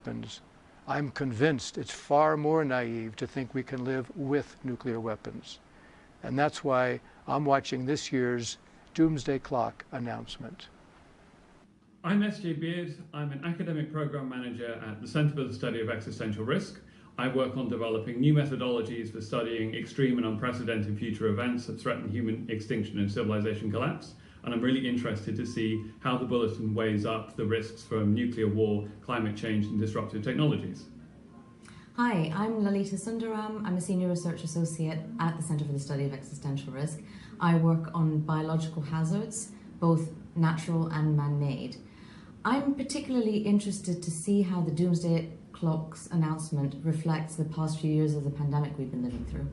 weapons. I'm convinced it's far more naive to think we can live with nuclear weapons. And that's why I'm watching this year's Doomsday Clock announcement. I'm S.J. Beard. I'm an academic program manager at the Center for the Study of Existential Risk. I work on developing new methodologies for studying extreme and unprecedented future events that threaten human extinction and civilization collapse. And I'm really interested to see how the Bulletin weighs up the risks from nuclear war, climate change, and disruptive technologies. Hi, I'm Lalita Sundaram. I'm a Senior Research Associate at the Center for the Study of Existential Risk. I work on biological hazards, both natural and man-made. I'm particularly interested to see how the Doomsday Clock's announcement reflects the past few years of the pandemic we've been living through.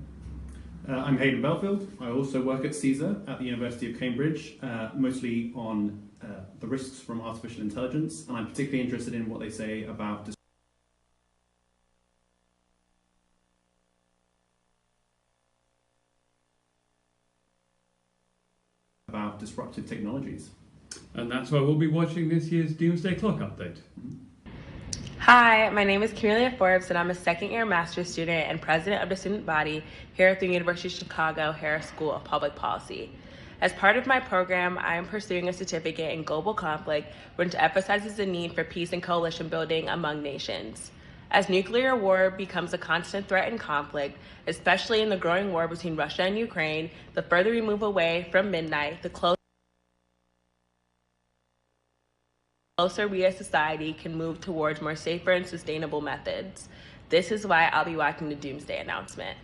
I'm Hayden Belfield. I also work at CSER at the University of Cambridge, mostly on the risks from artificial intelligence, and I'm particularly interested in what they say about disruptive technologies. And that's why we'll be watching this year's Doomsday Clock update. Hi, my name is Kimberly Forbes, and I'm a second-year master's student and president of the student body here at the University of Chicago Harris School of Public Policy. As part of my program, I am pursuing a certificate in global conflict, which emphasizes the need for peace and coalition building among nations. As nuclear war becomes a constant threat and conflict, especially in the growing war between Russia and Ukraine, the further we move away from midnight, the closer we as society can move towards more safer and sustainable methods. This is why I'll be watching the Doomsday announcement.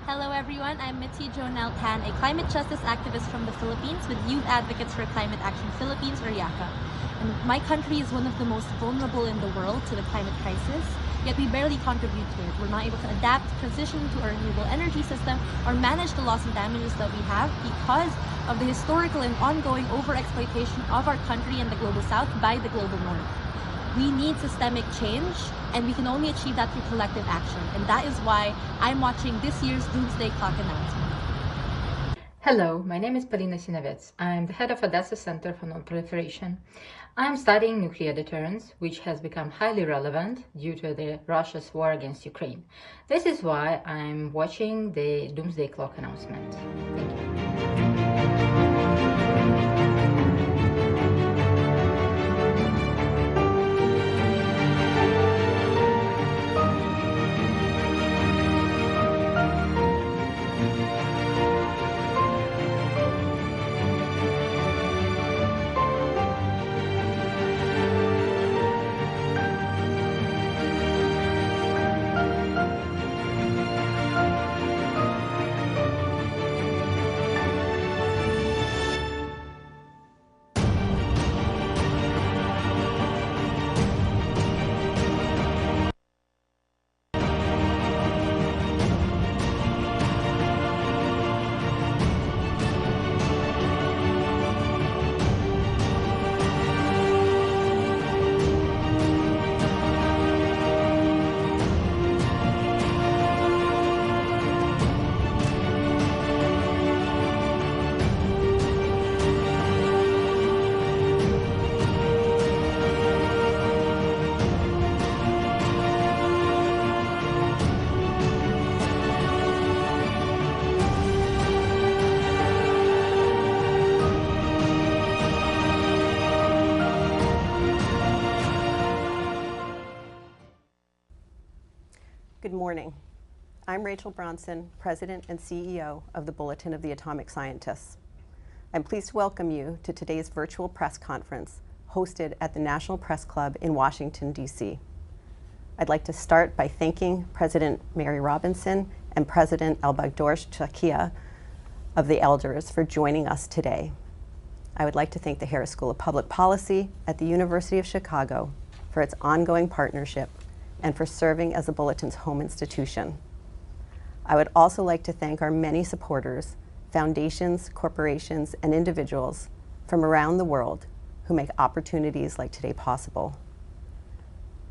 Hello everyone, I'm Mitzi Jonelle Tan, a climate justice activist from the Philippines with Youth Advocates for Climate Action Philippines, or YACA. And my country is one of the most vulnerable in the world to the climate crisis, yet we barely contribute to it. We're not able to adapt, transition to a renewable energy system, or manage the loss and damages that we have because of the historical and ongoing overexploitation of our country and the global south by the global north. We need systemic change, and we can only achieve that through collective action. And that is why I'm watching this year's Doomsday Clock announcement. Hello, my name is Polina Sinavets. I'm the head of Odessa Center for Non-Proliferation. I'm studying nuclear deterrence, which has become highly relevant due to Russia's war against Ukraine. This is why I'm watching the Doomsday Clock announcement. Thank you. Good morning. I'm Rachel Bronson, President and CEO of the Bulletin of the Atomic Scientists. I'm pleased to welcome you to today's virtual press conference hosted at the National Press Club in Washington, D.C. I'd like to start by thanking President Mary Robinson and President Elbagdor Chakia of the Elders for joining us today. I would like to thank the Harris School of Public Policy at the University of Chicago for its ongoing partnership and for serving as the Bulletin's home institution. I would also like to thank our many supporters, foundations, corporations, and individuals from around the world who make opportunities like today possible.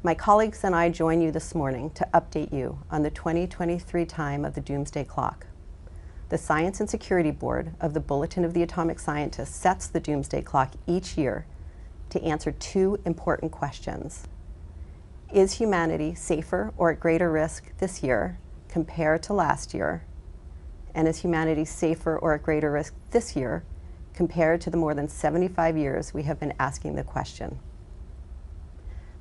My colleagues and I join you this morning to update you on the 2023 time of the Doomsday Clock. The Science and Security Board of the Bulletin of the Atomic Scientists sets the Doomsday Clock each year to answer two important questions. Is humanity safer or at greater risk this year compared to last year? And is humanity safer or at greater risk this year compared to the more than 75 years we have been asking the question?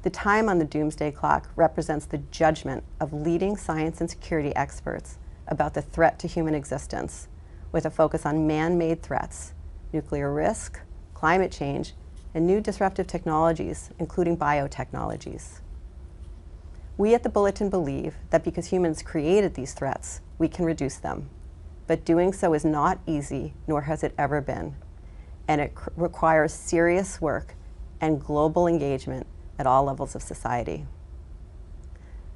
The time on the Doomsday Clock represents the judgment of leading science and security experts about the threat to human existence, with a focus on man-made threats, nuclear risk, climate change, and new disruptive technologies, including biotechnologies. We at the Bulletin believe that because humans created these threats, we can reduce them. But doing so is not easy, nor has it ever been. And it requires serious work and global engagement at all levels of society.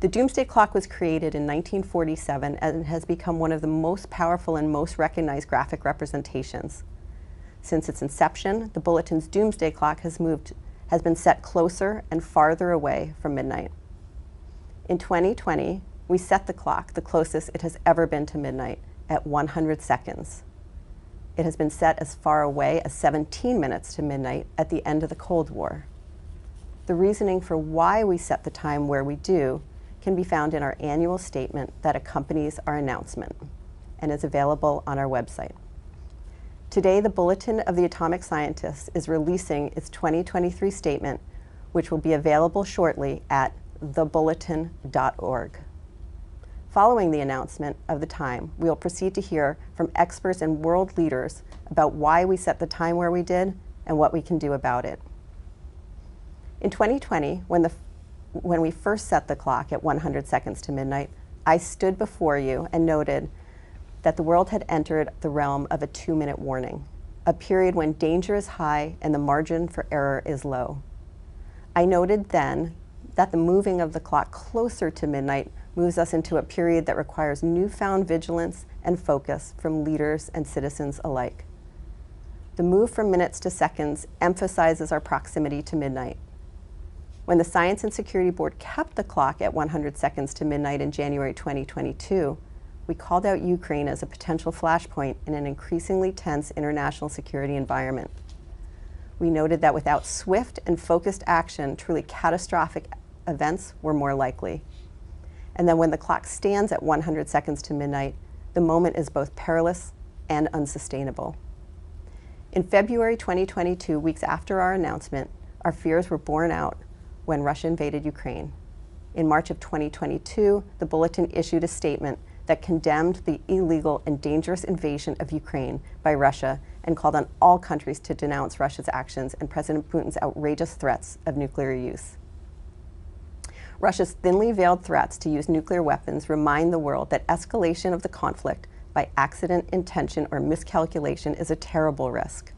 The Doomsday Clock was created in 1947 and has become one of the most powerful and most recognized graphic representations. Since its inception, the Bulletin's Doomsday Clock has been set closer and farther away from midnight. In 2020, we set the clock the closest it has ever been to midnight, at 100 seconds. It has been set as far away as 17 minutes to midnight at the end of the Cold War. The reasoning for why we set the time where we do can be found in our annual statement that accompanies our announcement and is available on our website. Today, the Bulletin of the Atomic Scientists is releasing its 2023 statement, which will be available shortly at thebulletin.org. Following the announcement of the time, we will proceed to hear from experts and world leaders about why we set the time where we did and what we can do about it. In 2020, when we first set the clock at 100 seconds to midnight, I stood before you and noted that the world had entered the realm of a 2-minute warning, a period when danger is high and the margin for error is low. I noted then that the moving of the clock closer to midnight moves us into a period that requires newfound vigilance and focus from leaders and citizens alike. The move from minutes to seconds emphasizes our proximity to midnight. When the Science and Security Board kept the clock at 100 seconds to midnight in January 2022, we called out Ukraine as a potential flashpoint in an increasingly tense international security environment. We noted that without swift and focused action, truly catastrophic events were more likely. And then when the clock stands at 100 seconds to midnight, the moment is both perilous and unsustainable. In February 2022, weeks after our announcement, our fears were borne out when Russia invaded Ukraine. In March of 2022, the Bulletin issued a statement that condemned the illegal and dangerous invasion of Ukraine by Russia and called on all countries to denounce Russia's actions and President Putin's outrageous threats of nuclear use. Russia's thinly veiled threats to use nuclear weapons remind the world that escalation of the conflict by accident, intention, or miscalculation is a terrible risk.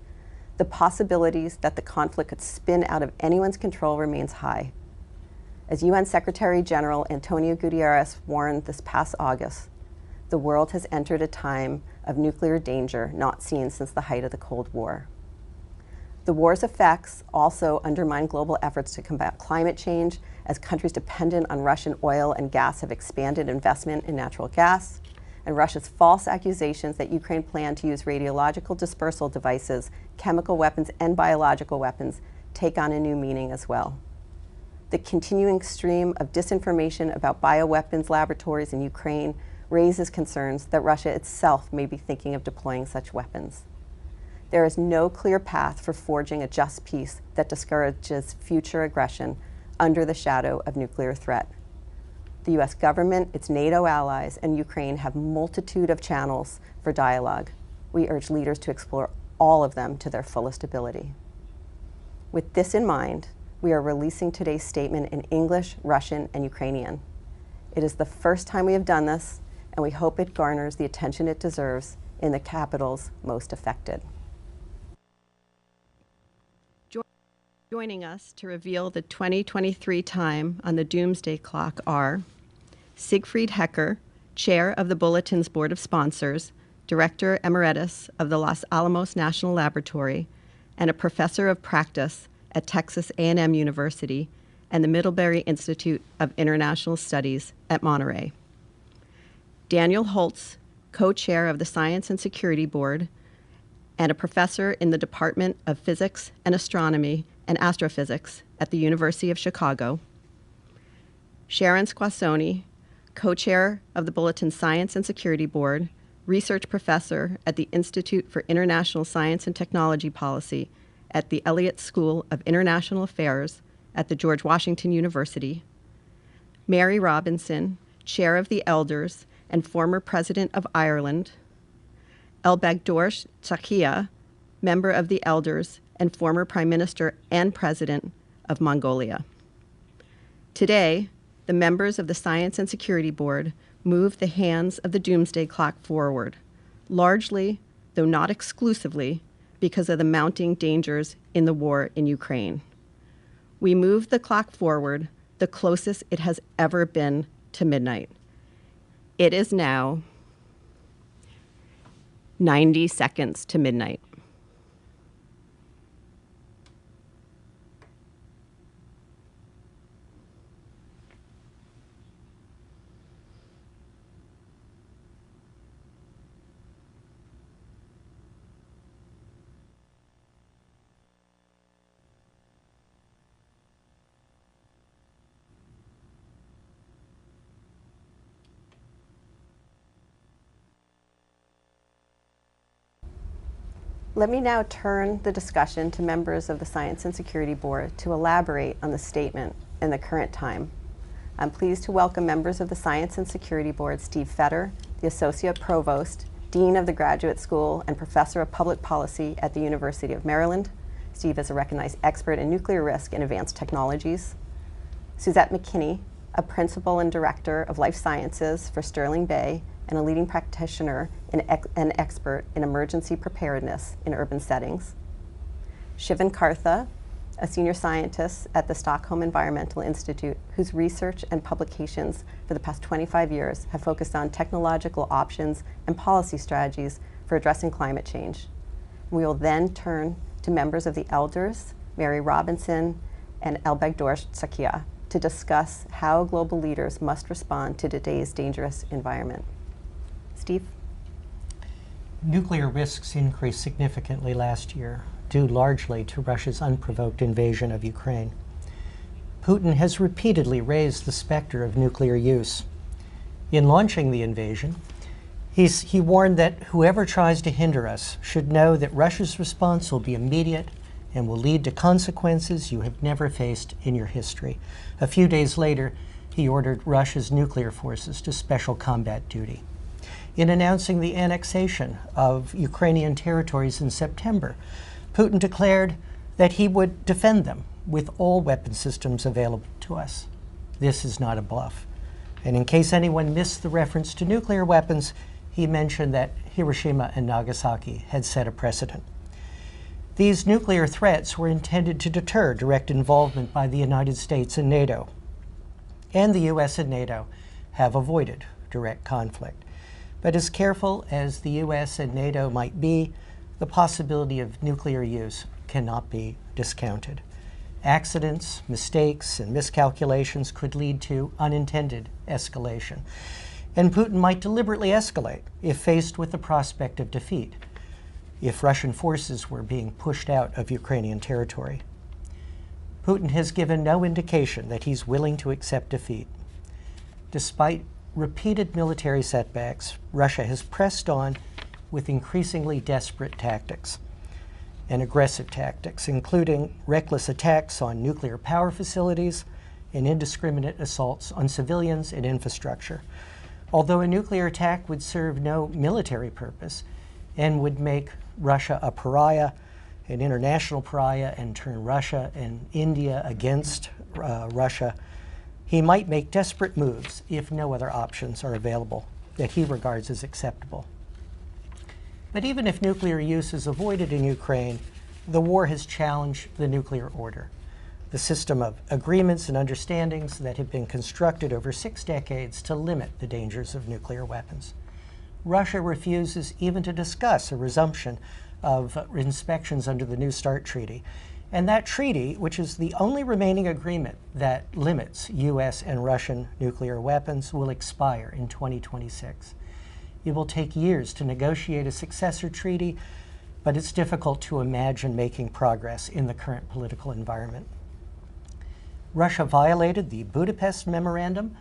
The possibilities that the conflict could spin out of anyone's control remains high. As UN Secretary General Antonio Guterres warned this past August, the world has entered a time of nuclear danger not seen since the height of the Cold War. The war's effects also undermine global efforts to combat climate change, as countries dependent on Russian oil and gas have expanded investment in natural gas, and Russia's false accusations that Ukraine planned to use radiological dispersal devices, chemical weapons, and biological weapons take on a new meaning as well. The continuing stream of disinformation about bioweapons laboratories in Ukraine raises concerns that Russia itself may be thinking of deploying such weapons. There is no clear path for forging a just peace that discourages future aggression under the shadow of nuclear threat. The US government, its NATO allies, and Ukraine have a multitude of channels for dialogue. We urge leaders to explore all of them to their fullest ability. With this in mind, we are releasing today's statement in English, Russian, and Ukrainian. It is the first time we have done this, and we hope it garners the attention it deserves in the capitals most affected. Joining us to reveal the 2023 time on the Doomsday Clock are Siegfried Hecker, Chair of the Bulletin's Board of Sponsors, Director Emeritus of the Los Alamos National Laboratory, and a Professor of Practice at Texas A&M University and the Middlebury Institute of International Studies at Monterey. Daniel Holtz, Co-Chair of the Science and Security Board and a Professor in the Department of Physics and Astronomy and Astrophysics at the University of Chicago. Sharon Squassoni, co-chair of the Bulletin Science and Security Board, research professor at the Institute for International Science and Technology Policy at the Elliott School of International Affairs at the George Washington University. Mary Robinson, chair of the Elders and former president of Ireland. Elbegdor Tsakia, member of the Elders and former prime minister and president of Mongolia. Today, the members of the Science and Security Board move the hands of the Doomsday Clock forward, largely, though not exclusively, because of the mounting dangers in the war in Ukraine. We move the clock forward the closest it has ever been to midnight. It is now 90 seconds to midnight. Let me now turn the discussion to members of the Science and Security Board to elaborate on the statement in the current time. I'm pleased to welcome members of the Science and Security Board, Steve Fetter, the Associate Provost, Dean of the Graduate School, and Professor of Public Policy at the University of Maryland. Steve is a recognized expert in nuclear risk and advanced technologies. Suzette McKinney, a Principal and Director of Life Sciences for Sterling Bay, and a leading practitioner and expert in emergency preparedness in urban settings. Shivan Kartha, a senior scientist at the Stockholm Environmental Institute, whose research and publications for the past 25 years have focused on technological options and policy strategies for addressing climate change. We will then turn to members of the Elders, Mary Robinson and Elbegdor Tsakia, to discuss how global leaders must respond to today's dangerous environment. Steve? Nuclear risks increased significantly last year, due largely to Russia's unprovoked invasion of Ukraine. Putin has repeatedly raised the specter of nuclear use. In launching the invasion, he warned that whoever tries to hinder us should know that Russia's response will be immediate and will lead to consequences you have never faced in your history. A few days later, he ordered Russia's nuclear forces to special combat duty. In announcing the annexation of Ukrainian territories in September, Putin declared that he would defend them with all weapon systems available to us. This is not a bluff. And in case anyone missed the reference to nuclear weapons, he mentioned that Hiroshima and Nagasaki had set a precedent. These nuclear threats were intended to deter direct involvement by the United States and NATO. And the US and NATO have avoided direct conflict. But as careful as the US and NATO might be, the possibility of nuclear use cannot be discounted. Accidents, mistakes, and miscalculations could lead to unintended escalation. And Putin might deliberately escalate if faced with the prospect of defeat, if Russian forces were being pushed out of Ukrainian territory. Putin has given no indication that he's willing to accept defeat. Despite repeated military setbacks, Russia has pressed on with increasingly desperate tactics and aggressive tactics, including reckless attacks on nuclear power facilities and indiscriminate assaults on civilians and infrastructure. Although a nuclear attack would serve no military purpose and would make Russia a pariah, an international pariah, and turn Russia and India against Russia, he might make desperate moves if no other options are available that he regards as acceptable. But even if nuclear use is avoided in Ukraine, the war has challenged the nuclear order, the system of agreements and understandings that have been constructed over 6 decades to limit the dangers of nuclear weapons. Russia refuses even to discuss a resumption of inspections under the New START Treaty. And that treaty, which is the only remaining agreement that limits US and Russian nuclear weapons, will expire in 2026. It will take years to negotiate a successor treaty, but it's difficult to imagine making progress in the current political environment. Russia violated the Budapest Memorandum,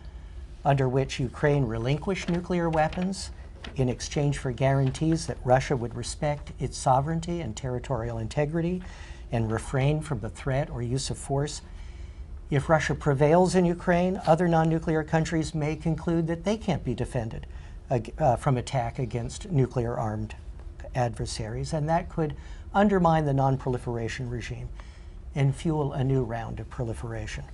under which Ukraine relinquished nuclear weapons in exchange for guarantees that Russia would respect its sovereignty and territorial integrity and refrain from the threat or use of force. If Russia prevails in Ukraine, other non-nuclear countries may conclude that they can't be defended from attack against nuclear-armed adversaries, and that could undermine the non-proliferation regime and fuel a new round of proliferation.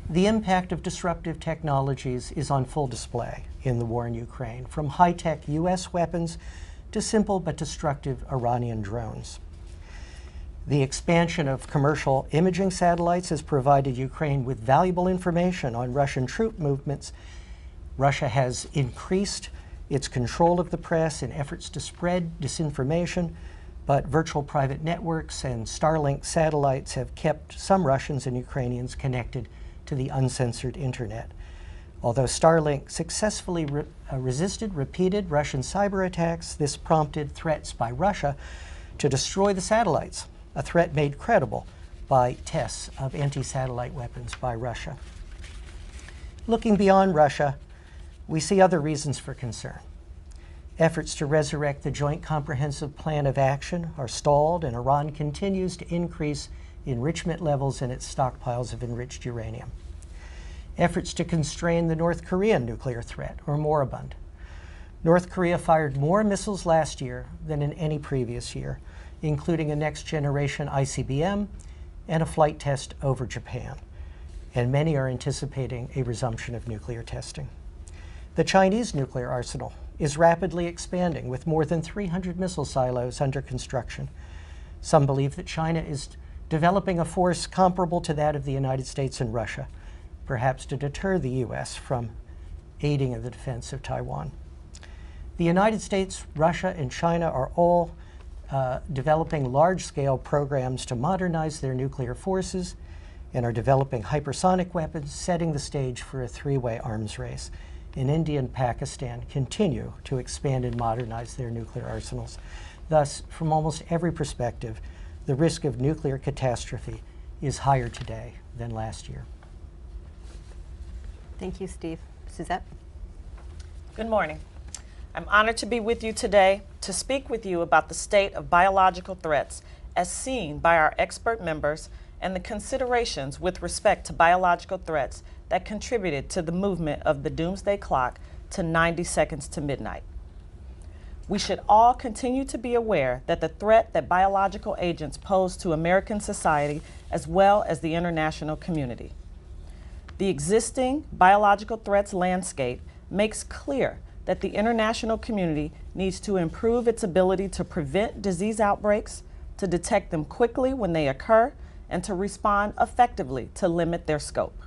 The impact of disruptive technologies is on full display in the war in Ukraine, from high-tech US weapons to simple but destructive Iranian drones. The expansion of commercial imaging satellites has provided Ukraine with valuable information on Russian troop movements. Russia has increased its control of the press in efforts to spread disinformation, but virtual private networks and Starlink satellites have kept some Russians and Ukrainians connected to the uncensored internet. Although Starlink successfully resisted repeated Russian cyber attacks, this prompted threats by Russia to destroy the satellites, a threat made credible by tests of anti-satellite weapons by Russia. Looking beyond Russia, we see other reasons for concern. Efforts to resurrect the Joint Comprehensive Plan of Action are stalled, and Iran continues to increase enrichment levels in its stockpiles of enriched uranium. Efforts to constrain the North Korean nuclear threat are moribund. North Korea fired more missiles last year than in any previous year, including a next-generation ICBM and a flight test over Japan. And many are anticipating a resumption of nuclear testing. The Chinese nuclear arsenal is rapidly expanding, with more than 300 missile silos under construction. Some believe that China is developing a force comparable to that of the United States and Russia, perhaps to deter the U.S. from aiding in the defense of Taiwan. The United States, Russia, and China are all developing large-scale programs to modernize their nuclear forces and are developing hypersonic weapons, setting the stage for a three-way arms race. And India and Pakistan continue to expand and modernize their nuclear arsenals. Thus, from almost every perspective, the risk of nuclear catastrophe is higher today than last year. Thank you, Steve. Suzette? Good morning. I'm honored to be with you today to speak with you about the state of biological threats as seen by our expert members and the considerations with respect to biological threats that contributed to the movement of the Doomsday Clock to 90 seconds to midnight. We should all continue to be aware that the threat that biological agents pose to American society as well as the international community. The existing biological threats landscape makes clear that the international community needs to improve its ability to prevent disease outbreaks, to detect them quickly when they occur, and to respond effectively to limit their scope.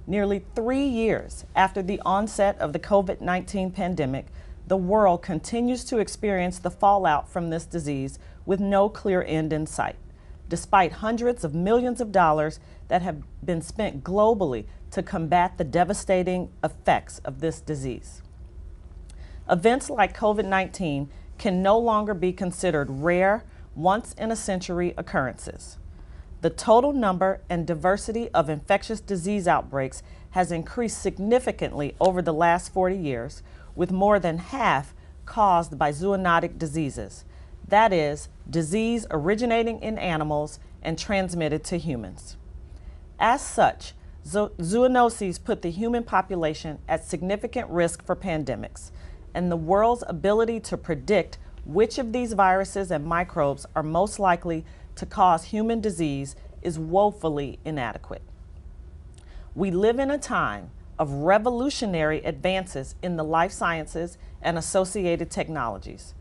Nearly 3 years after the onset of the COVID-19 pandemic, the world continues to experience the fallout from this disease with no clear end in sight, despite hundreds of millions of dollars that have been spent globally to combat the devastating effects of this disease. Events like COVID-19 can no longer be considered rare, once-in-a-century occurrences. The total number and diversity of infectious disease outbreaks has increased significantly over the last 40 years, with more than half caused by zoonotic diseases. That is, disease originating in animals and transmitted to humans. As such, zoonoses put the human population at significant risk for pandemics, and the world's ability to predict which of these viruses and microbes are most likely to cause human disease is woefully inadequate. We live in a time of revolutionary advances in the life sciences and associated technologies.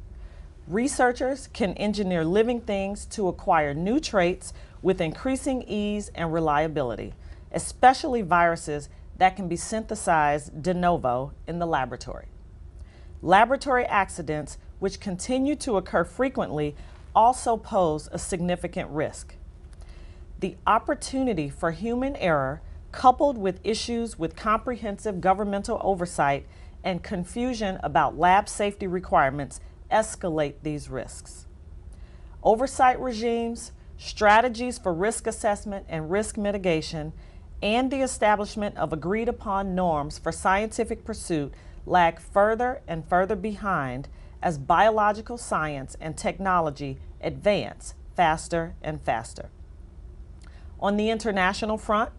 Researchers can engineer living things to acquire new traits with increasing ease and reliability, especially viruses that can be synthesized de novo in the laboratory. Laboratory accidents, which continue to occur frequently, also pose a significant risk. The opportunity for human error, coupled with issues with comprehensive governmental oversight and confusion about lab safety requirements, escalate these risks. Oversight regimes strategies for risk assessment and risk mitigation, and the establishment of agreed upon norms for scientific pursuit lag further and further behind as biological science and technology advance faster and faster. On the international front,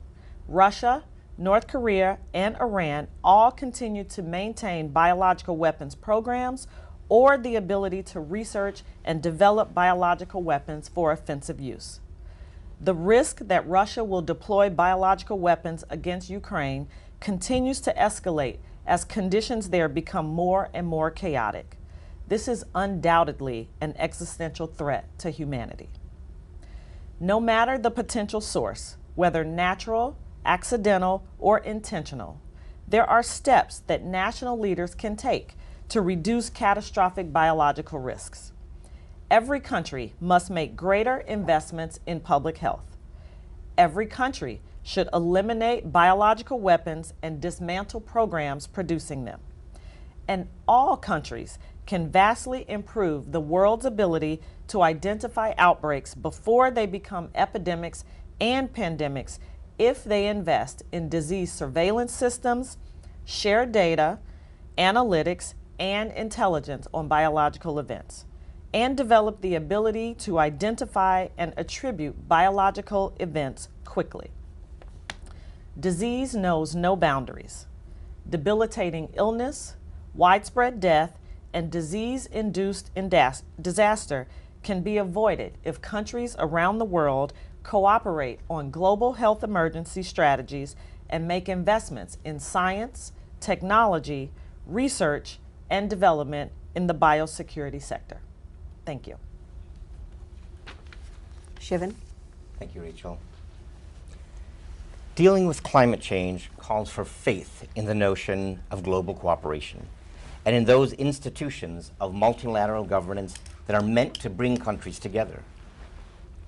Russia, North Korea, and Iran all continue to maintain biological weapons programs or the ability to research and develop biological weapons for offensive use. The risk that Russia will deploy biological weapons against Ukraine continues to escalate as conditions there become more and more chaotic. This is undoubtedly an existential threat to humanity. No matter the potential source, whether natural, accidental, or intentional, there are steps that national leaders can take to reduce catastrophic biological risks. Every country must make greater investments in public health. Every country should eliminate biological weapons and dismantle programs producing them. And all countries can vastly improve the world's ability to identify outbreaks before they become epidemics and pandemics if they invest in disease surveillance systems, share data, analytics, and intelligence on biological events, and develop the ability to identify and attribute biological events quickly. Disease knows no boundaries. Debilitating illness, widespread death, and disease-induced disaster can be avoided if countries around the world cooperate on global health emergency strategies and make investments in science, technology, research, and development in the biosecurity sector. Thank you. Shivan? Thank you, Rachel. Dealing with climate change calls for faith in the notion of global cooperation and in those institutions of multilateral governance that are meant to bring countries together.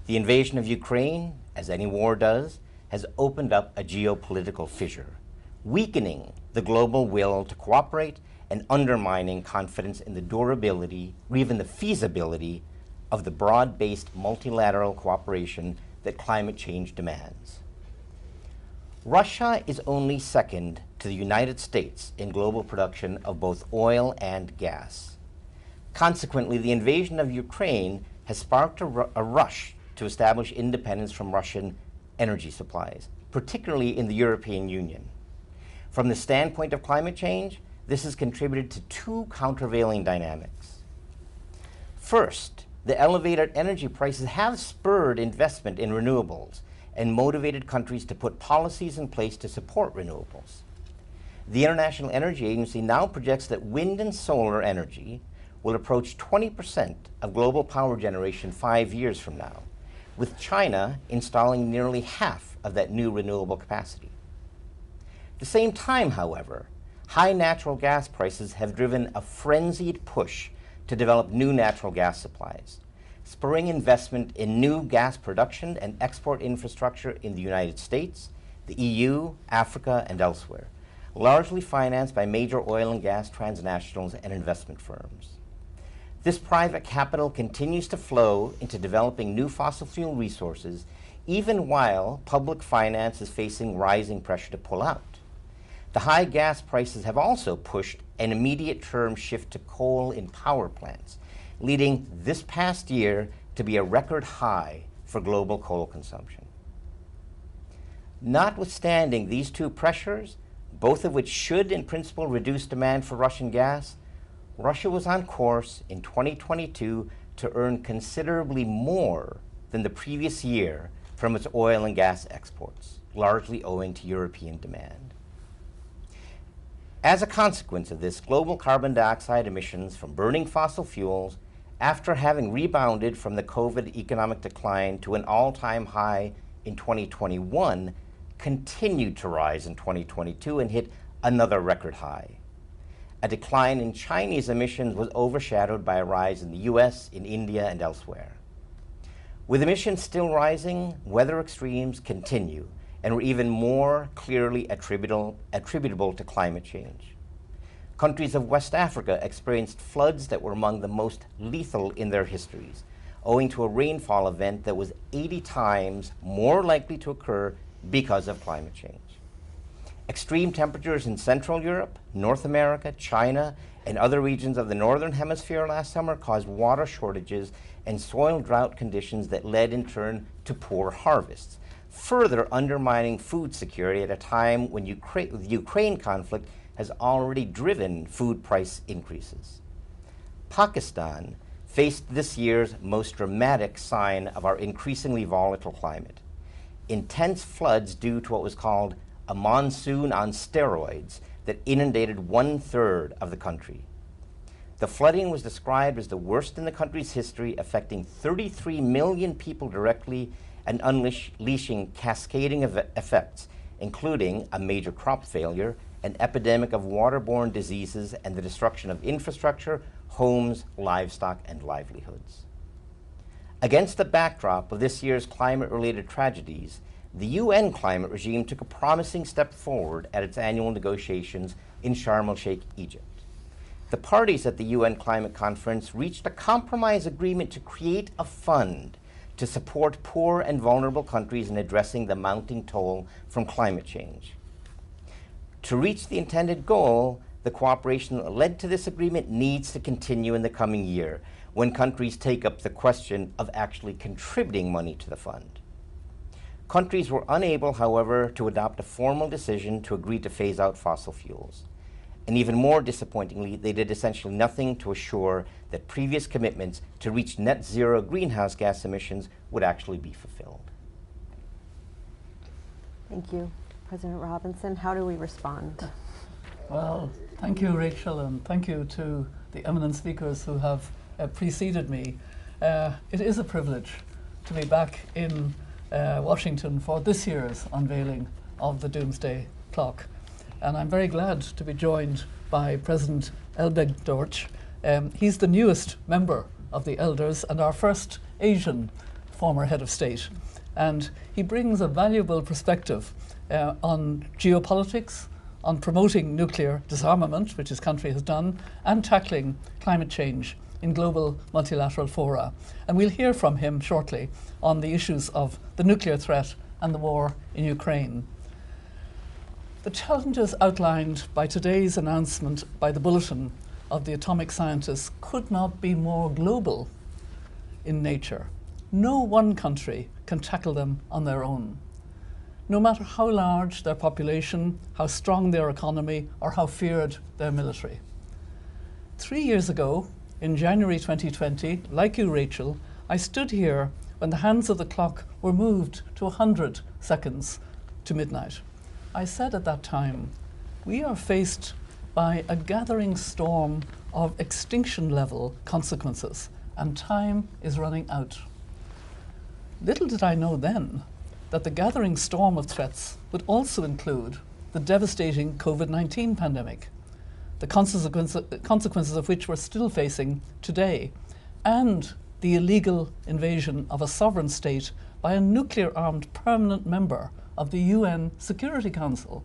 The invasion of Ukraine, as any war does, has opened up a geopolitical fissure, weakening the global will to cooperate and undermining confidence in the durability or even the feasibility of the broad-based multilateral cooperation that climate change demands. Russia is only second to the United States in global production of both oil and gas. Consequently, the invasion of Ukraine has sparked a rush to establish independence from Russian energy supplies, particularly in the European Union. From the standpoint of climate change, this has contributed to two countervailing dynamics. First, the elevated energy prices have spurred investment in renewables and motivated countries to put policies in place to support renewables. The International Energy Agency now projects that wind and solar energy will approach 20% of global power generation 5 years from now, with China installing nearly half of that new renewable capacity. At the same time, however, high natural gas prices have driven a frenzied push to develop new natural gas supplies, spurring investment in new gas production and export infrastructure in the United States, the EU, Africa, and elsewhere, largely financed by major oil and gas transnationals and investment firms. This private capital continues to flow into developing new fossil fuel resources, even while public finance is facing rising pressure to pull out. The high gas prices have also pushed an immediate term shift to coal in power plants, leading this past year to be a record high for global coal consumption. Notwithstanding these two pressures, both of which should in principle reduce demand for Russian gas, Russia was on course in 2022 to earn considerably more than the previous year from its oil and gas exports, largely owing to European demand. As a consequence of this, global carbon dioxide emissions from burning fossil fuels, after having rebounded from the COVID economic decline to an all-time high in 2021, continued to rise in 2022 and hit another record high. A decline in Chinese emissions was overshadowed by a rise in the US, in India, and elsewhere. With emissions still rising, weather extremes continue and were even more clearly attributable to climate change. Countries of West Africa experienced floods that were among the most lethal in their histories, owing to a rainfall event that was 80 times more likely to occur because of climate change. Extreme temperatures in Central Europe, North America, China, and other regions of the Northern Hemisphere last summer caused water shortages and soil drought conditions that led in turn to poor harvests, further undermining food security at a time when the Ukraine conflict has already driven food price increases. Pakistan faced this year's most dramatic sign of our increasingly volatile climate: intense floods due to what was called a monsoon on steroids that inundated 1/3 of the country. The flooding was described as the worst in the country's history, affecting 33 million people directly and unleashing cascading effects, including a major crop failure, an epidemic of waterborne diseases, and the destruction of infrastructure, homes, livestock, and livelihoods. Against the backdrop of this year's climate-related tragedies, the UN climate regime took a promising step forward at its annual negotiations in Sharm el-Sheikh, Egypt. The parties at the UN Climate Conference reached a compromise agreement to create a fund to support poor and vulnerable countries in addressing the mounting toll from climate change. To reach the intended goal, the cooperation that led to this agreement needs to continue in the coming year, when countries take up the question of actually contributing money to the fund. Countries were unable, however, to adopt a formal decision to agree to phase out fossil fuels. And even more disappointingly, they did essentially nothing to assure that previous commitments to reach net zero greenhouse gas emissions would actually be fulfilled. Thank you. President Robinson, how do we respond? Well, thank you, Rachel, and thank you to the eminent speakers who have preceded me. It is a privilege to be back in Washington for this year's unveiling of the Doomsday Clock. And I'm very glad to be joined by President Elbegdorch. He's the newest member of the Elders and our first Asian former head of state. And he brings a valuable perspective on geopolitics, on promoting nuclear disarmament, which his country has done, and tackling climate change in global multilateral fora. And we'll hear from him shortly on the issues of the nuclear threat and the war in Ukraine. The challenges outlined by today's announcement by the Bulletin of the atomic scientists could not be more global in nature. No one country can tackle them on their own, no matter how large their population, how strong their economy, or how feared their military. 3 years ago, in January 2020, like you, Rachel, I stood here when the hands of the clock were moved to 100 seconds to midnight. I said at that time, we are faced by a gathering storm of extinction-level consequences, and time is running out. Little did I know then that the gathering storm of threats would also include the devastating COVID-19 pandemic, the consequences of which we're still facing today, and the illegal invasion of a sovereign state by a nuclear-armed permanent member of the UN Security Council.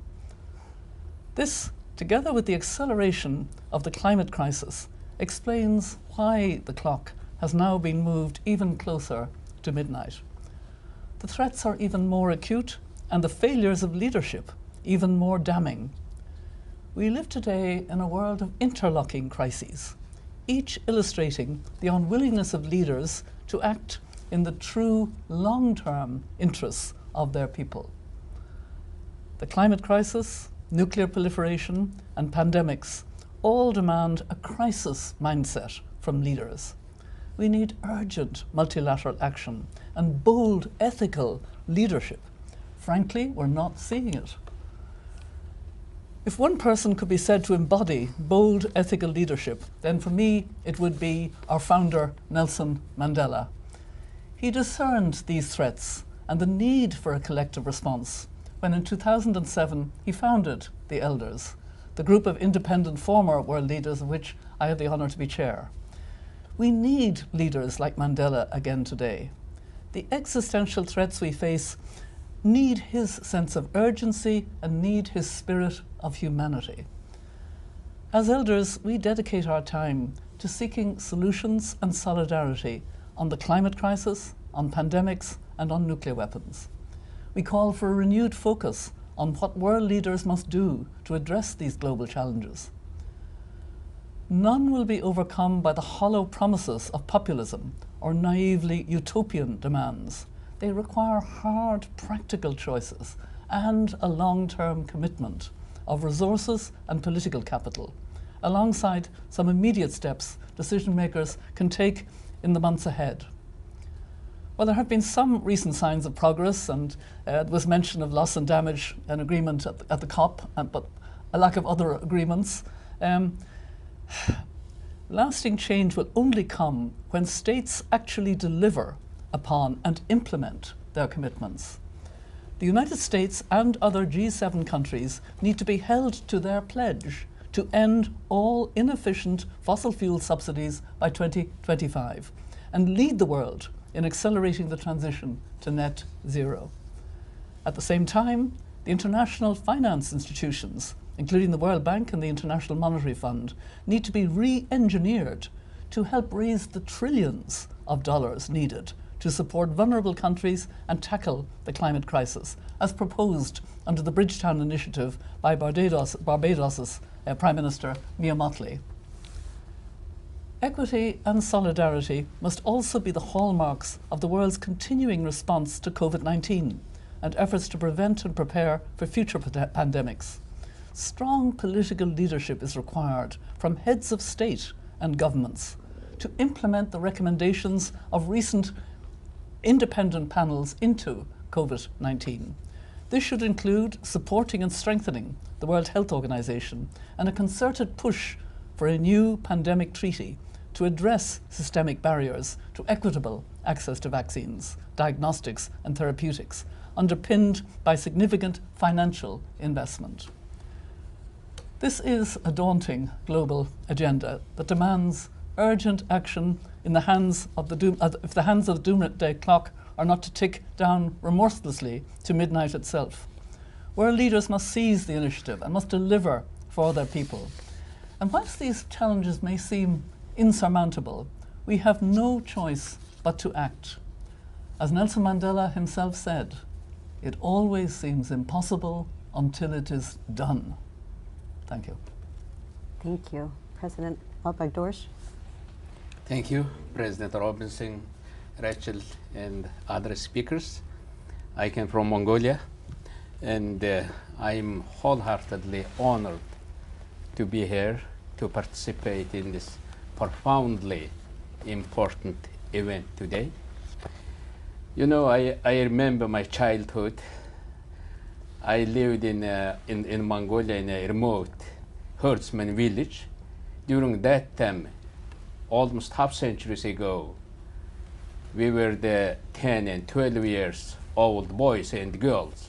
This, together with the acceleration of the climate crisis, explains why the clock has now been moved even closer to midnight. The threats are even more acute and the failures of leadership even more damning. We live today in a world of interlocking crises, each illustrating the unwillingness of leaders to act in the true long-term interests of their people. The climate crisis, nuclear proliferation, and pandemics all demand a crisis mindset from leaders. We need urgent multilateral action and bold ethical leadership. Frankly, we're not seeing it. If one person could be said to embody bold ethical leadership, then for me it would be our founder, Nelson Mandela. He discerned these threats and the need for a collective response when in 2007 he founded the Elders, the group of independent former world leaders of which I have the honour to be chair. We need leaders like Mandela again today. The existential threats we face need his sense of urgency and need his spirit of humanity. As Elders, we dedicate our time to seeking solutions and solidarity on the climate crisis, on pandemics, and on nuclear weapons. We call for a renewed focus on what world leaders must do to address these global challenges. None will be overcome by the hollow promises of populism or naively utopian demands. They require hard, practical choices and a long-term commitment of resources and political capital, alongside some immediate steps decision makers can take in the months ahead. Well, there have been some recent signs of progress, and there was mention of loss and damage, an agreement at the COP, but a lack of other agreements. Lasting change will only come when states actually deliver upon and implement their commitments. The United States and other G7 countries need to be held to their pledge to end all inefficient fossil fuel subsidies by 2025 and lead the world in accelerating the transition to net zero. At the same time, the international finance institutions, including the World Bank and the International Monetary Fund, need to be re-engineered to help raise the trillions of dollars needed to support vulnerable countries and tackle the climate crisis, as proposed under the Bridgetown Initiative by Barbados's Prime Minister Mia Mottley. Equity and solidarity must also be the hallmarks of the world's continuing response to COVID-19 and efforts to prevent and prepare for future pandemics. Strong political leadership is required from heads of state and governments to implement the recommendations of recent independent panels into COVID-19. This should include supporting and strengthening the World Health Organization and a concerted push for a new pandemic treaty to address systemic barriers to equitable access to vaccines, diagnostics and therapeutics, underpinned by significant financial investment. This is a daunting global agenda that demands urgent action in the hands of if the hands of the Doomsday Clock are not to tick down remorselessly to midnight itself. World leaders must seize the initiative and must deliver for their people. And whilst these challenges may seem insurmountable, we have no choice but to act. As Nelson Mandela himself said, it always seems impossible until it is done. Thank you. Thank you. President Al-Bagdosh. Thank you, President Robinson, Rachel, and other speakers. I came from Mongolia, and I'm wholeheartedly honored to be here to participate in this profoundly important event today. You know, I remember my childhood. I lived in Mongolia in a remote herdsman village. During that time, almost half centuries ago, we were the 10 and 12 years old boys and girls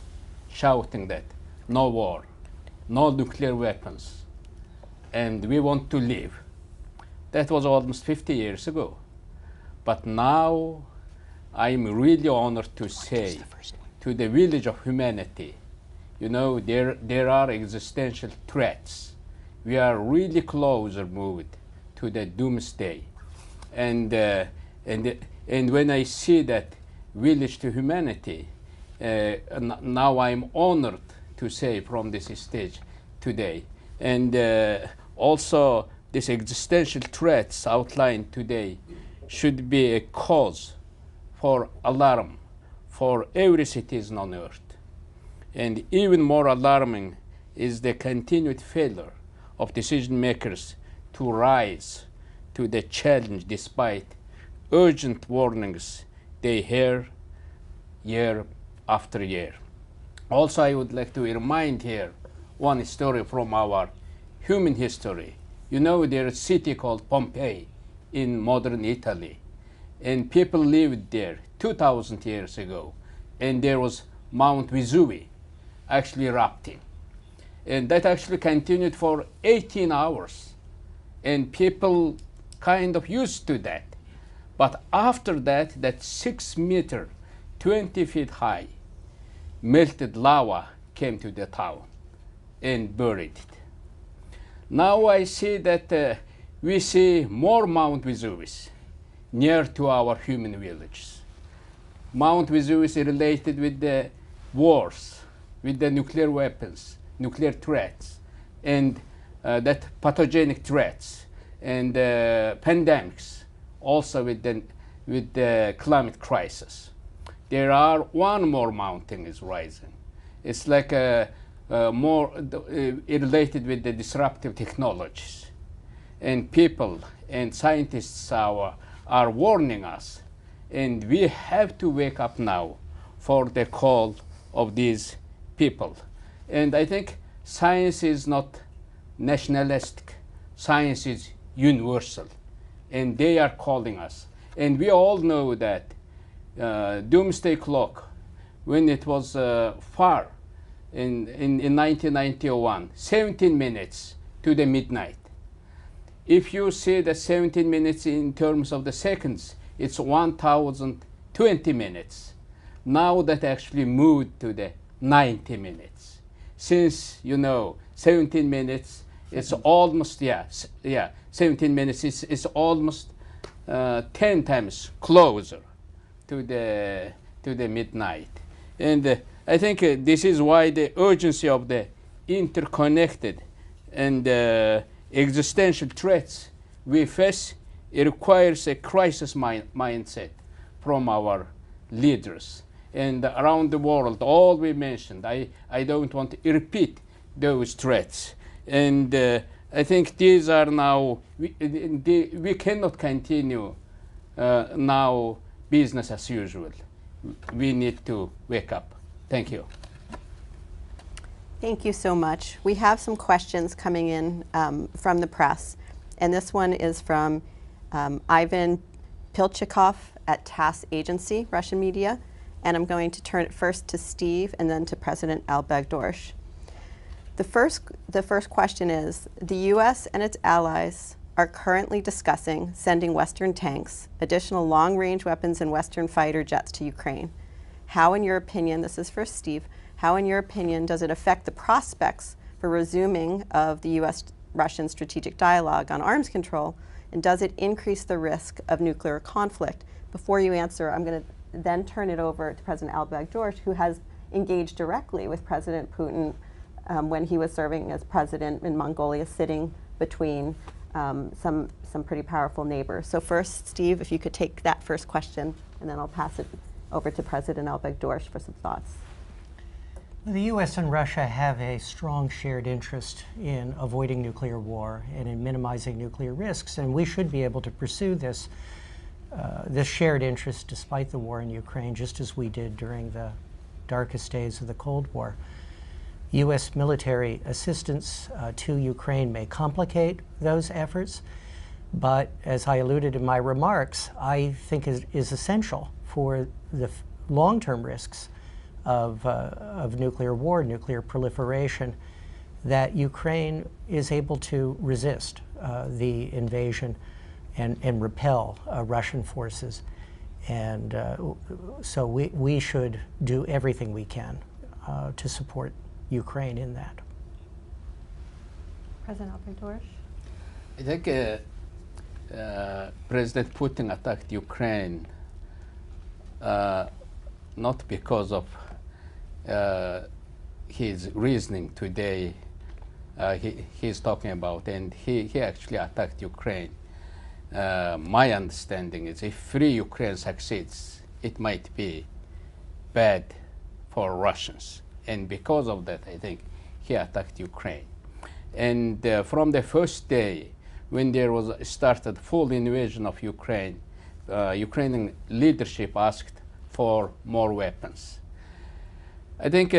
shouting that no war, no nuclear weapons, and we want to live. That was almost 50 years ago. But now I'm really honored to say to the village of humanity, you know, there are existential threats. We are really closer moved to the doomsday. And when I see that village to humanity, now I'm honored to say from this stage today. And also these existential threats outlined today should be a cause for alarm for every citizen on earth. And even more alarming is the continued failure of decision makers to rise to the challenge despite urgent warnings they hear year after year. Also, I would like to remind here one story from our human history. You know, there's a city called Pompeii in modern Italy, and people lived there 2,000 years ago, and there was Mount Vesuvius actually erupting. And that actually continued for 18 hours, and people kind of used to that. But after that, that 6 meter, 20 feet high, melted lava came to the town and buried it. Now I see that we see more Mount Vesuvius near to our human villages. Mount Vesuvius is related with the wars, with the nuclear weapons, nuclear threats, and that pathogenic threats, and pandemics, also with the climate crisis. There are one more mountain is rising. It's like more related with the disruptive technologies. And people and scientists are warning us. And we have to wake up now for the call of these people. And I think science is not nationalistic. Science is universal. And they are calling us. And we all know that Doomsday Clock, when it was far in 1991, 17 minutes to the midnight. If you see the 17 minutes in terms of the seconds, it's 1,020 minutes. Now that actually moved to the 90 minutes. Since, 17 minutes, it's almost, 17 minutes is almost 10 times closer to the midnight. And I think this is why the urgency of the interconnected and existential threats we face, it requires a crisis mindset from our leaders. And around the world, all we mentioned, I don't want to repeat those threats. And I think these are now, we cannot continue now business as usual. We need to wake up. Thank you. Thank you so much. We have some questions coming in from the press. And this one is from Ivan Pilchikov at TASS Agency, Russian media. And I'm going to turn it first to Steve and then to President Al-Baghdorsh. The first question is, the US and its allies are currently discussing sending Western tanks, additional long-range weapons and Western fighter jets to Ukraine. How, in your opinion, this is for Steve, how, in your opinion, does it affect the prospects for resuming of the US-Russian strategic dialogue on arms control, and does it increase the risk of nuclear conflict? Before you answer, I'm going to then turn it over to President Al-Baghdorsh, who has engaged directly with President Putin when he was serving as president in Mongolia, sitting between some pretty powerful neighbors. So first, Steve, if you could take that first question, and then I'll pass it over to President Al-Baghdorsh for some thoughts. The U.S. and Russia have a strong shared interest in avoiding nuclear war and in minimizing nuclear risks, and we should be able to pursue this shared interest despite the war in Ukraine, just as we did during the darkest days of the Cold War. U.S. military assistance to Ukraine may complicate those efforts, but as I alluded in my remarks, I think is essential for the long-term risks of nuclear war, nuclear proliferation, that Ukraine is able to resist the invasion and repel Russian forces. And so we should do everything we can to support Ukraine in that. President Al-Baghdorsh? I think President Putin attacked Ukraine not because of his reasoning today he's talking about, and he actually attacked Ukraine. My understanding is if free Ukraine succeeds, it might be bad for Russians. And because of that, I think he attacked Ukraine. And from the first day when there was started full invasion of Ukraine, Ukrainian leadership asked for more weapons. I think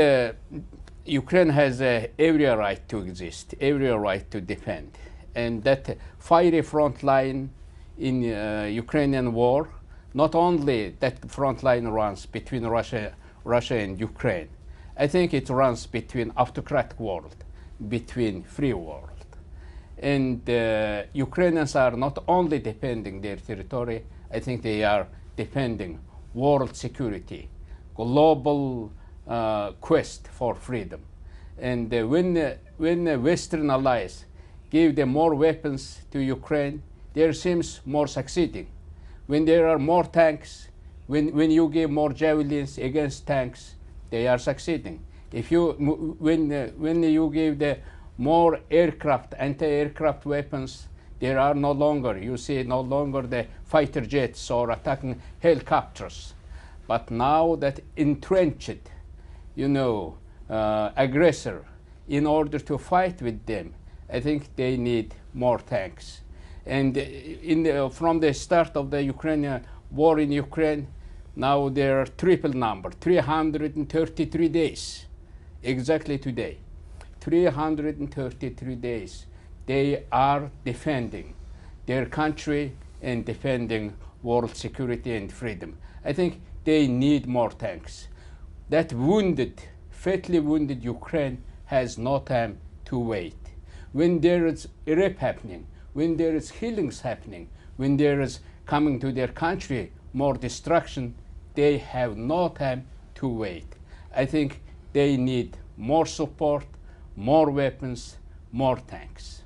Ukraine has every right to exist, every right to defend. And that fiery front line in Ukrainian war, not only that front line runs between Russia and Ukraine, I think it runs between autocratic world, between free world. And Ukrainians are not only defending their territory, I think they are defending world security, global quest for freedom. And when Western allies give them more weapons to Ukraine, there seems more succeeding. When there are more tanks, when you give more javelins against tanks, they are succeeding. If you, when you give the more aircraft, anti-aircraft weapons, there are no longer, you see, no longer the fighter jets or attacking helicopters. But now that entrenched, you know, aggressor, in order to fight with them, I think they need more tanks. And from the start of the Ukrainian war in Ukraine, now there are triple number, 333 days, exactly today. 333 days. They are defending their country and defending world security and freedom. I think they need more tanks. That wounded, fatally wounded Ukraine has no time to wait. When there is rape happening, when there is healings happening, when there is coming to their country more destruction, they have no time to wait. I think they need more support, more weapons, more tanks.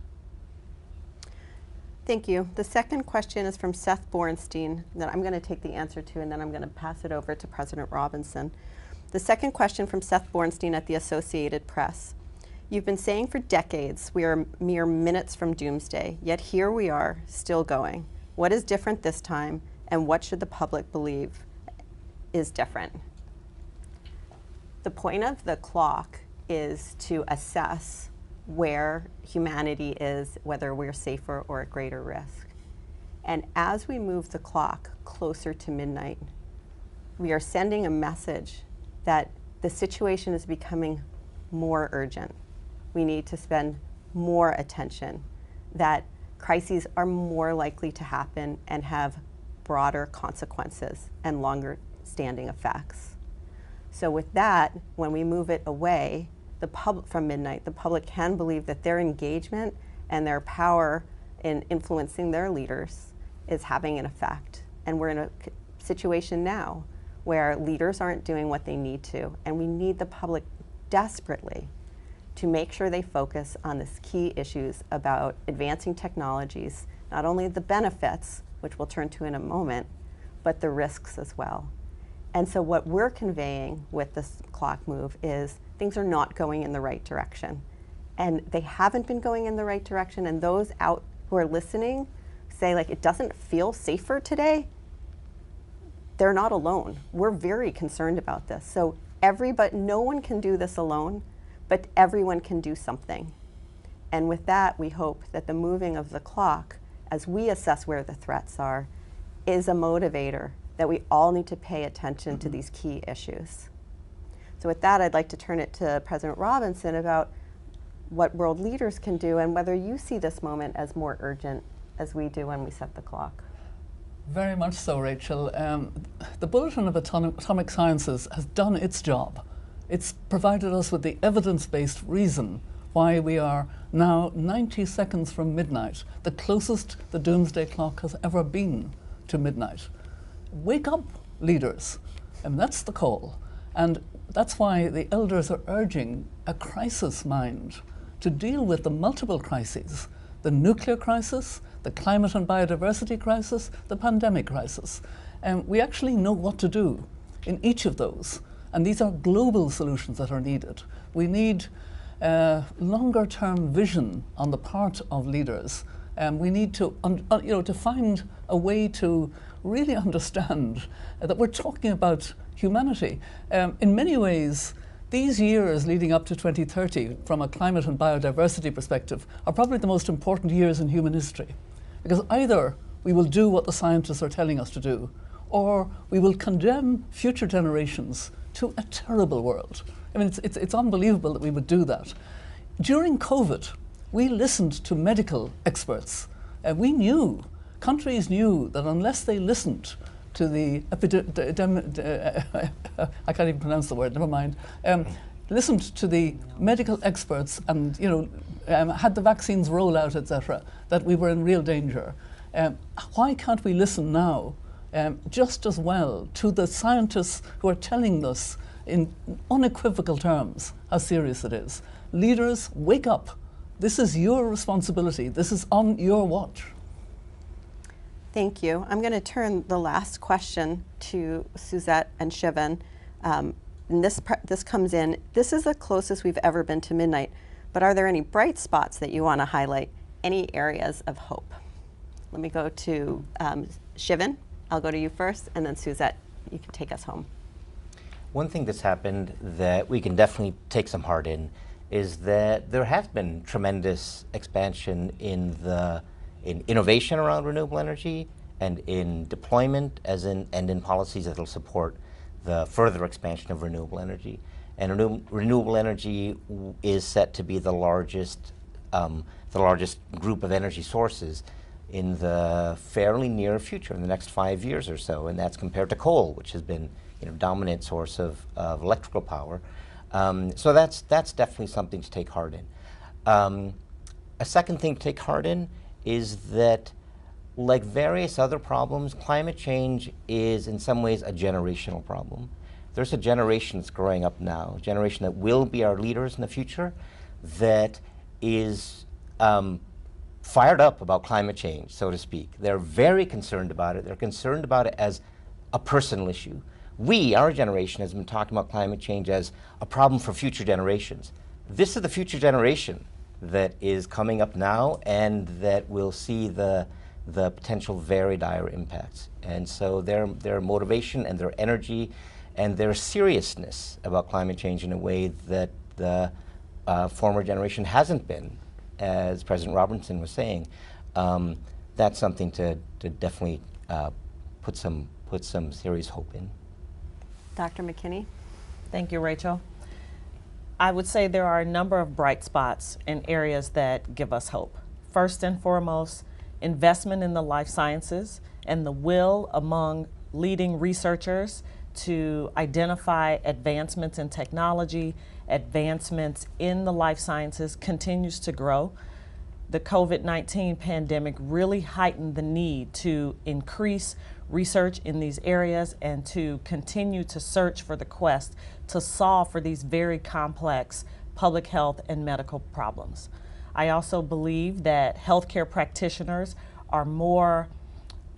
Thank you. The second question is from Seth Borenstein that I'm going to take the answer to, and then I'm going to pass it over to President Robinson. The second question from Seth Borenstein at the Associated Press. You've been saying for decades we are mere minutes from doomsday, yet here we are, still going. What is different this time, and what should the public believe is different? The point of the clock is to assess where humanity is, whether we're safer or at greater risk. And as we move the clock closer to midnight, we are sending a message that the situation is becoming more urgent. We need to spend more attention, that crises are more likely to happen and have broader consequences and longer standing effects. So with that, when we move it away from midnight, the public can believe that their engagement and their power in influencing their leaders is having an effect. And we're in a situation now where leaders aren't doing what they need to, and we need the public desperately to make sure they focus on these key issues about advancing technologies, not only the benefits, which we'll turn to in a moment, but the risks as well. And so what we're conveying with this clock move is things are not going in the right direction. And they haven't been going in the right direction, and those out who are listening say, like, it doesn't feel safer today. They're not alone. We're very concerned about this. So no one can do this alone, but everyone can do something. And with that, we hope that the moving of the clock, as we assess where the threats are, is a motivator that we all need to pay attention to these key issues. So with that, I'd like to turn it to President Robinson about what world leaders can do and whether you see this moment as more urgent as we do when we set the clock. Very much so, Rachel. The Bulletin of Atomic Sciences has done its job. It's provided us with the evidence-based reason why we are now 90 seconds from midnight, the closest the Doomsday Clock has ever been to midnight. Wake up, leaders. And that's the call. And that's why the elders are urging a crisis mind to deal with the multiple crises, the nuclear crisis, the climate and biodiversity crisis, the pandemic crisis. And we actually know what to do in each of those. And these are global solutions that are needed. We need longer-term vision on the part of leaders. We need to, to find a way to really understand that we're talking about humanity. In many ways, these years leading up to 2030, from a climate and biodiversity perspective, are probably the most important years in human history. Because either we will do what the scientists are telling us to do, or we will condemn future generations to a terrible world. I mean, it's unbelievable that we would do that. During COVID, we listened to medical experts. Countries knew that unless they listened to the I can't even pronounce the word, never mind, listened to the medical experts and had the vaccines roll out, etc., that we were in real danger. Why can't we listen now just as well to the scientists who are telling us in unequivocal terms how serious it is? Leaders, wake up. This is your responsibility. This is on your watch. Thank you. I'm going to turn the last question to Suzette and Shivan. And this comes in, this is the closest we've ever been to midnight, but are there any bright spots that you want to highlight, any areas of hope? Let me go to Shivan. I'll go to you first, and then Suzette, you can take us home. One thing that's happened that we can definitely take some heart in is that there has been tremendous expansion in innovation around renewable energy and in deployment and in policies that will support the further expansion of renewable energy. And renewable energy is set to be the largest group of energy sources in the fairly near future, in the next 5 years or so, and that's compared to coal, which has been dominant source of electrical power. So that's definitely something to take heart in. A second thing to take heart in is that, like various other problems, climate change is in some ways a generational problem. There's a generation that's growing up now, a generation that will be our leaders in the future, that is fired up about climate change, so to speak. They're very concerned about it. They're concerned about it as a personal issue. We, our generation, has been talking about climate change as a problem for future generations. This is the future generation that is coming up now and that will see the potential very dire impacts. And so their motivation and their energy and their seriousness about climate change in a way that the former generation hasn't been, as President Robertson was saying, that's something to definitely put some serious hope in. Dr. McKinney? Thank you, Rachel. I would say there are a number of bright spots in areas that give us hope. First and foremost, investment in the life sciences and the will among leading researchers to identify advancements in technology, advancements in the life sciences continues to grow. The COVID-19 pandemic really heightened the need to increase research in these areas and to continue to search for the quest to solve for these very complex public health and medical problems. I also believe that healthcare practitioners are more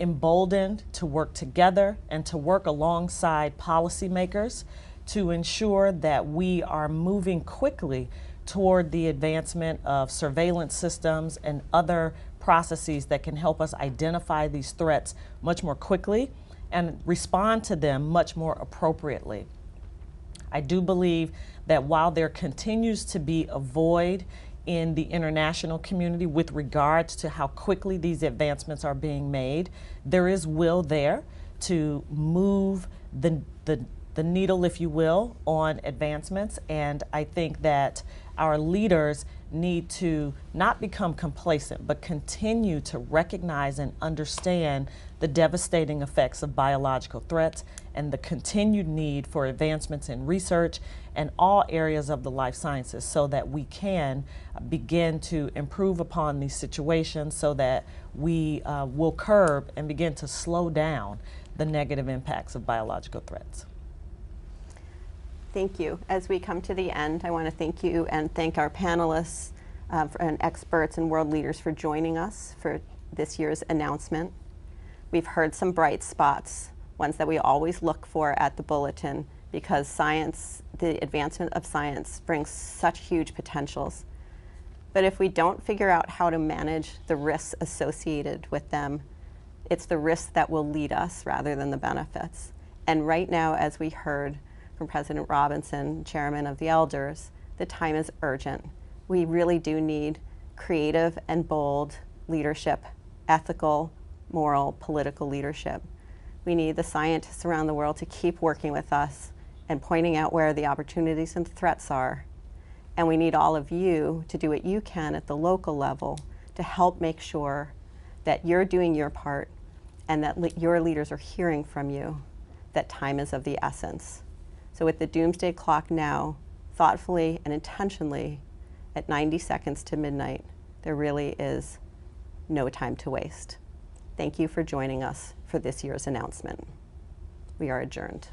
emboldened to work together and to work alongside policymakers to ensure that we are moving quickly toward the advancement of surveillance systems and other processes that can help us identify these threats much more quickly and respond to them much more appropriately. I do believe that while there continues to be a void in the international community with regards to how quickly these advancements are being made, there is will there to move the needle, if you will, on advancements. And I think that our leaders need to not become complacent, but continue to recognize and understand the devastating effects of biological threats and the continued need for advancements in research and all areas of the life sciences so that we can begin to improve upon these situations so that we will curb and begin to slow down the negative impacts of biological threats. Thank you. As we come to the end, I want to thank you and thank our panelists and experts and world leaders for joining us for this year's announcement. We've heard some bright spots, ones that we always look for at the Bulletin, because science, the advancement of science, brings such huge potentials. But if we don't figure out how to manage the risks associated with them, it's the risks that will lead us rather than the benefits. And right now, as we heard from President Robinson, Chairman of the Elders, the time is urgent. We really do need creative and bold leadership, ethical, moral, political leadership. We need the scientists around the world to keep working with us and pointing out where the opportunities and threats are. And we need all of you to do what you can at the local level to help make sure that you're doing your part and that your leaders are hearing from you that time is of the essence. So with the Doomsday Clock now, thoughtfully and intentionally, at 90 seconds to midnight, there really is no time to waste. Thank you for joining us for this year's announcement. We are adjourned.